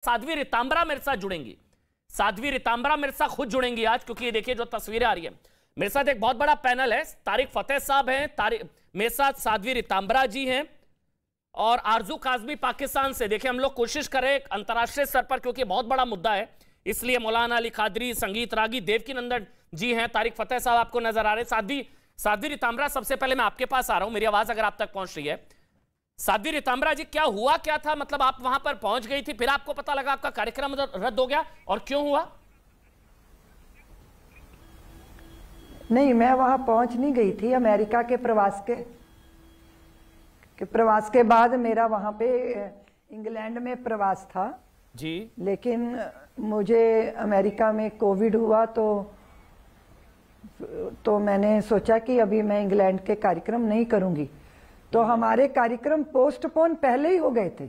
साध्वी रितांबरा मेरे साथ जुड़ेंगी। साध्वी रितांबरा मेरे साथ खुद जुड़ेंगी आज, क्योंकि ये देखिए जो तस्वीरें आ रही है, मेरे साथ एक बहुत बड़ा पैनल है। तारिक फतेह साहब हैं, मेरे साथ साध्वी रितांबरा जी हैं और आरजू काजमी पाकिस्तान से। देखिए हम लोग कोशिश करें अंतर्राष्ट्रीय स्तर पर, क्योंकि बहुत बड़ा मुद्दा है, इसलिए मौलाना अली कादरी, संगीत रागी, देवकी नंदन जी हैं, तारिक फतेह साहब आपको नजर आ रहे हैं। साध्वी रितांबरा, सबसे पहले मैं आपके पास आ रहा हूं, मेरी आवाज अगर आप तक पहुंच रही है। साध्वी रितांबरा जी, क्या हुआ क्या था? मतलब आप वहां पर पहुंच गई थी, फिर आपको पता लगा आपका कार्यक्रम रद्द हो गया, और क्यों हुआ? नहीं, मैं वहां पहुंच नहीं गई थी। अमेरिका के प्रवास के बाद मेरा वहां पे इंग्लैंड में प्रवास था जी। लेकिन मुझे अमेरिका में कोविड हुआ तो मैंने सोचा कि अभी मैं इंग्लैंड के कार्यक्रम नहीं करूंगी, तो हमारे कार्यक्रम पोस्टपोन पहले ही हो गए थे।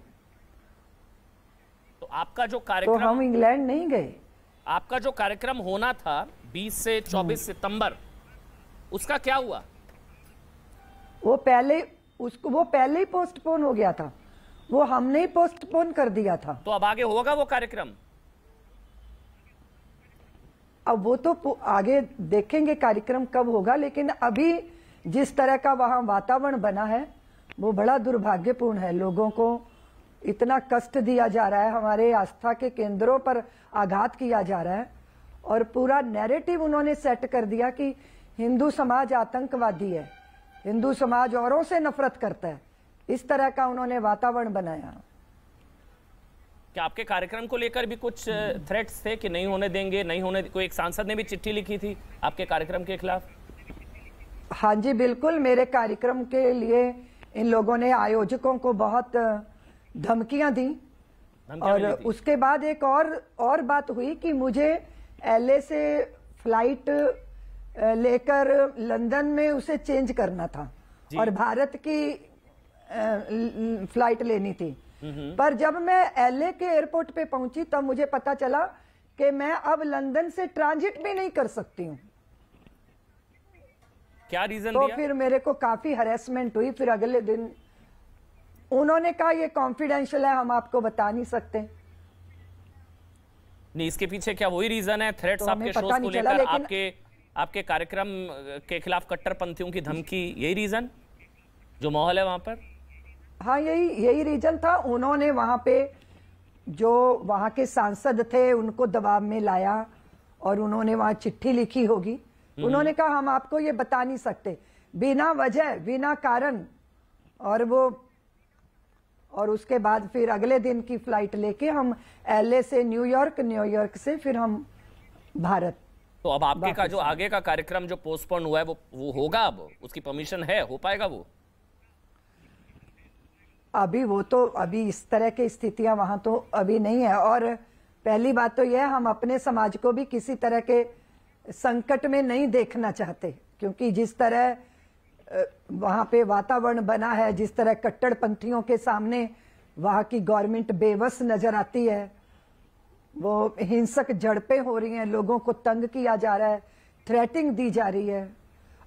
तो आपका जो कार्यक्रम, तो हम इंग्लैंड नहीं गए। आपका जो कार्यक्रम होना था 20 से 24 सितंबर, उसका क्या हुआ? वो पहले ही पोस्टपोन हो गया था, वो हमने ही पोस्टपोन कर दिया था। तो अब आगे होगा वो कार्यक्रम? अब वो तो आगे देखेंगे कार्यक्रम कब होगा, लेकिन अभी जिस तरह का वहां वातावरण बना है वो बड़ा दुर्भाग्यपूर्ण है। लोगों को इतना कष्ट दिया जा रहा है, हमारे आस्था के केंद्रों पर आघात किया जा रहा है, और पूरा नैरेटिव उन्होंने सेट कर दिया कि हिंदू समाज आतंकवादी है, हिंदू समाज औरों से नफरत करता है। इस तरह का उन्होंने वातावरण बनाया। क्या आपके कार्यक्रम को लेकर भी कुछ थ्रेट्स थे कि नहीं होने देंगे, नहीं होने? कोई एक सांसद ने भी चिट्ठी लिखी थी आपके कार्यक्रम के खिलाफ? हाँ जी, बिल्कुल। मेरे कार्यक्रम के लिए इन लोगों ने आयोजकों को बहुत धमकियां दी, और उसके बाद एक और बात हुई कि मुझे LA से फ्लाइट लेकर लंदन में उसे चेंज करना था और भारत की फ्लाइट लेनी थी। पर जब मैं LA के एयरपोर्ट पे पहुंची तब मुझे पता चला कि मैं अब लंदन से ट्रांजिट भी नहीं कर सकती हूँ। क्या रीजन तो दिया? फिर मेरे को काफी हरेसमेंट हुई। फिर अगले दिन उन्होंने कहा ये कॉन्फिडेंशियल है, हम आपको बता नहीं सकते। नहीं, इसके पीछे क्या वही रीजन है? थ्रेट्स तो आपके शोज को लेकर, आपके कार्यक्रम के खिलाफ कट्टरपंथियों की धमकी, यही रीजन जो माहौल है वहां पर? हाँ, यही रीजन था। उन्होंने वहां पे जो वहां के सांसद थे उनको दबाव में लाया, और उन्होंने वहां चिट्ठी लिखी होगी। उन्होंने कहा हम आपको ये बता नहीं सकते, बिना वजह, बिना कारण। और उसके बाद फिर अगले दिन की फ्लाइट लेके हम LA से न्यूयॉर्क से फिर हम भारत। तो अब आपके का जो आगे का कार्यक्रम जो पोस्टपोन हुआ है वो होगा? अब उसकी परमिशन है? हो पाएगा वो? अभी इस तरह की स्थितियां वहां तो अभी नहीं है। और पहली बात तो यह, हम अपने समाज को भी किसी तरह के संकट में नहीं देखना चाहते, क्योंकि जिस तरह वहां पे वातावरण बना है, जिस तरह कट्टरपंथियों के सामने वहां की गवर्नमेंट बेबस नजर आती है, वो हिंसक झड़पें हो रही हैं, लोगों को तंग किया जा रहा है, थ्रेटिंग दी जा रही है।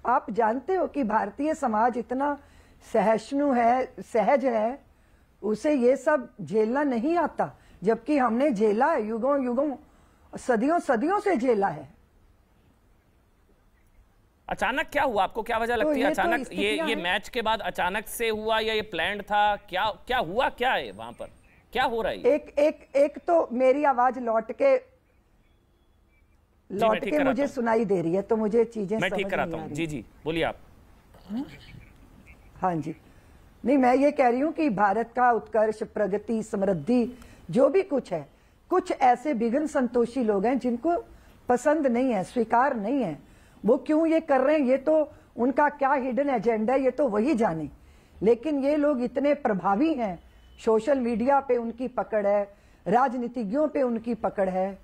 आप जानते हो कि भारतीय समाज इतना सहिष्णु है, सहज है, उसे ये सब झेलना नहीं आता, जबकि हमने झेला है, युगों सदियों से झेला है। अचानक क्या हुआ? आपको क्या वजह लगती है अचानक? ये मैच के बाद अचानक से हुआ या ये प्लान्ड था? क्या हुआ, क्या है वहां पर, क्या हो रहा है? एक तो मेरी आवाज लौट के मुझे सुनाई दे रही है, तो मुझे चीजें मैं ठीक कराता हूँ। जी बोलिए आप। हाँ जी, नहीं, मैं ये कह रही हूँ कि भारत का उत्कर्ष, प्रगति, समृद्धि जो भी कुछ है, कुछ ऐसे विघ्न संतोषी लोग हैं जिनको पसंद नहीं है, स्वीकार नहीं है। वो क्यों ये कर रहे हैं, ये तो उनका क्या हिडन एजेंडा है, ये तो वही जाने। लेकिन ये लोग इतने प्रभावी हैं, सोशल मीडिया पे उनकी पकड़ है, राजनीतिज्ञों पे उनकी पकड़ है,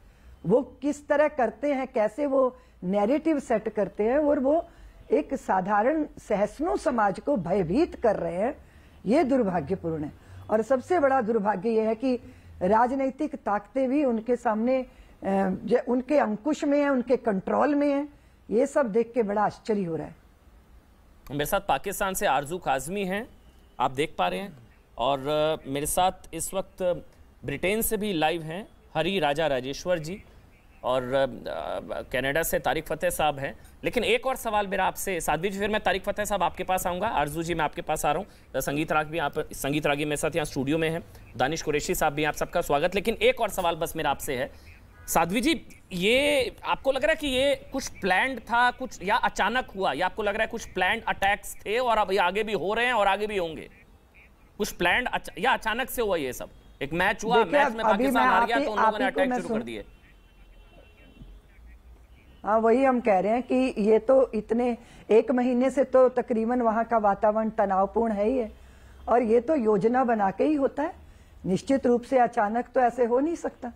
वो किस तरह करते हैं, कैसे वो नैरेटिव सेट करते हैं, और वो एक साधारण सहिष्णु समाज को भयभीत कर रहे हैं। ये दुर्भाग्यपूर्ण है। और सबसे बड़ा दुर्भाग्य यह है कि राजनीतिक ताकतें भी उनके सामने उनके अंकुश में है, उनके कंट्रोल में है। ये सब देख के बड़ा आश्चर्य हो रहा है। मेरे साथ पाकिस्तान से आरजू काजमी हैं, आप देख पा रहे हैं, और मेरे साथ इस वक्त ब्रिटेन से भी लाइव हैं हरी राजा राजेश्वर जी, और कनाडा से तारिक फतेह साहब हैं। लेकिन एक और सवाल मेरा आपसे, साध्वी जी, फिर मैं तारिक फतेह साहब आपके पास आऊँगा, आरजू जी मैं आपके पास आ रहा हूँ, संगीत राग भी आप, संगीत रागी मेरे साथ यहाँ स्टूडियो में है, दानिश कुरैशी साहब भी, आप सबका स्वागत। लेकिन एक और सवाल बस मेरा आपसे है, साध्वी जी, ये आपको लग रहा है कि ये कुछ प्लान्ड था, कुछ या अचानक हुआ, या आपको लग रहा है कुछ प्लान्ड अटैक्स थे और अब ये आगे भी हो रहे हैं और आगे भी होंगे? कुछ प्लान्ड या अचानक से हुआ ये सब? एक मैच हुआ, मैच में पाकिस्तान हार गया तो उन लोगों ने अटैक शुरू कर दिए। हाँ, वही हम कह रहे हैं कि ये तो इतने 1 महीने से तो तकरीबन वहाँ का वातावरण तनावपूर्ण है ही है, और ये तो योजना बना के ही होता है। निश्चित रूप से अचानक तो ऐसे हो नहीं सकता।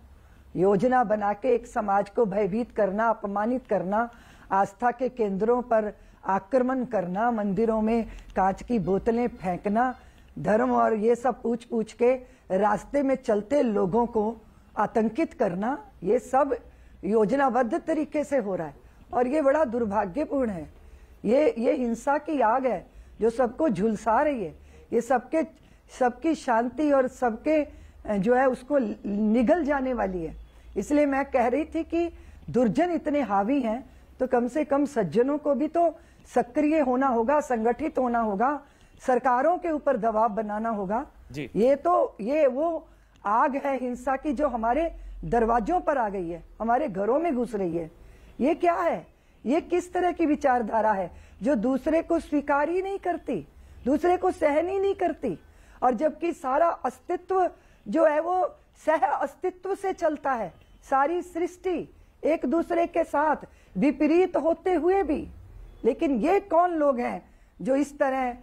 योजना बना के एक समाज को भयभीत करना, अपमानित करना, आस्था के केंद्रों पर आक्रमण करना, मंदिरों में कांच की बोतलें फेंकना, धर्म और ये सब पूछ पूछ के रास्ते में चलते लोगों को आतंकित करना, ये सब योजनाबद्ध तरीके से हो रहा है और ये बड़ा दुर्भाग्यपूर्ण है। ये हिंसा की आग है जो सबको झुलसा रही है। ये सबकी शांति और सबके जो है उसको निगल जाने वाली है। इसलिए मैं कह रही थी कि दुर्जन इतने हावी हैं तो कम से कम सज्जनों को भी तो सक्रिय होना होगा, संगठित होना होगा, सरकारों के ऊपर दबाव बनाना होगा जी। ये वो आग है हिंसा की जो हमारे दरवाजों पर आ गई है, हमारे घरों में घुस रही है। ये क्या है? ये किस तरह की विचारधारा है जो दूसरे को स्वीकार ही नहीं करती, दूसरे को सहन ही नहीं करती, और जबकि सारा अस्तित्व जो है वो सह अस्तित्व से चलता है। सारी सृष्टि एक दूसरे के साथ विपरीत होते हुए भी, लेकिन ये कौन लोग हैं जो इस तरह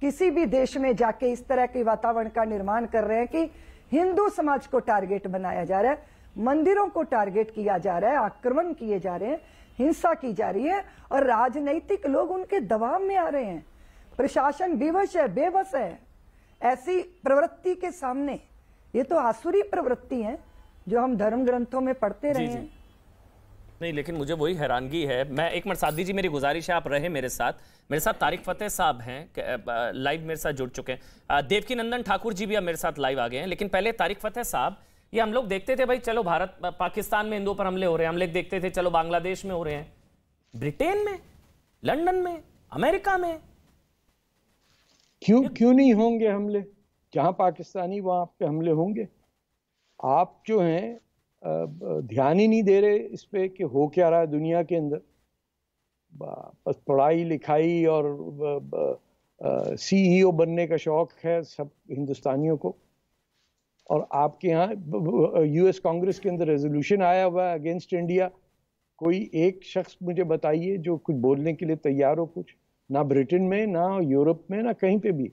किसी भी देश में जाके इस तरह के वातावरण का निर्माण कर रहे हैं कि हिंदू समाज को टारगेट बनाया जा रहा है, मंदिरों को टारगेट किया जा रहा है, आक्रमण किए जा रहे हैं, हिंसा की जा रही है और राजनीतिक लोग उनके दबाव में आ रहे हैं। प्रशासन विवश है, बेबस है ऐसी प्रवृत्ति के सामने। ये तो आसुरी प्रवृत्ति है जो हम धर्म ग्रंथों में पढ़ते रहे हैं। नहीं, लेकिन मुझे वही हैरानगी है। मैं एक मिनट, साध्वी जी मेरी गुजारिश है आप रहे मेरे साथ तारिक फतेह साहब हैं लाइव मेरे साथ जुड़ चुके हैं, देवकी नंदन ठाकुर जी भी अब मेरे साथ लाइव आ गए हैं। लेकिन पहले तारिक फतेह साहब, ये हम लोग देखते थे भाई, चलो भारत पाकिस्तान में हिंदुओं पर हमले हो रहे हैं, हम लोग देखते थे चलो बांग्लादेश में हो रहे हैं, ब्रिटेन में, लंदन में, अमेरिका में क्यों नहीं होंगे हमले? जहां पाकिस्तानी वहां पे हमले होंगे। आप जो हैं ध्यान ही नहीं दे रहे इस पे कि हो क्या रहा है दुनिया के अंदर। बस पढ़ाई लिखाई और CEO बनने का शौक है सब हिंदुस्तानियों को, और आपके यहाँ US कांग्रेस के अंदर रेजोल्यूशन आया हुआ है अगेंस्ट इंडिया। कोई एक शख्स मुझे बताइए जो कुछ बोलने के लिए तैयार हो। कुछ ना ब्रिटेन में, ना यूरोप में, ना कहीं पे भी।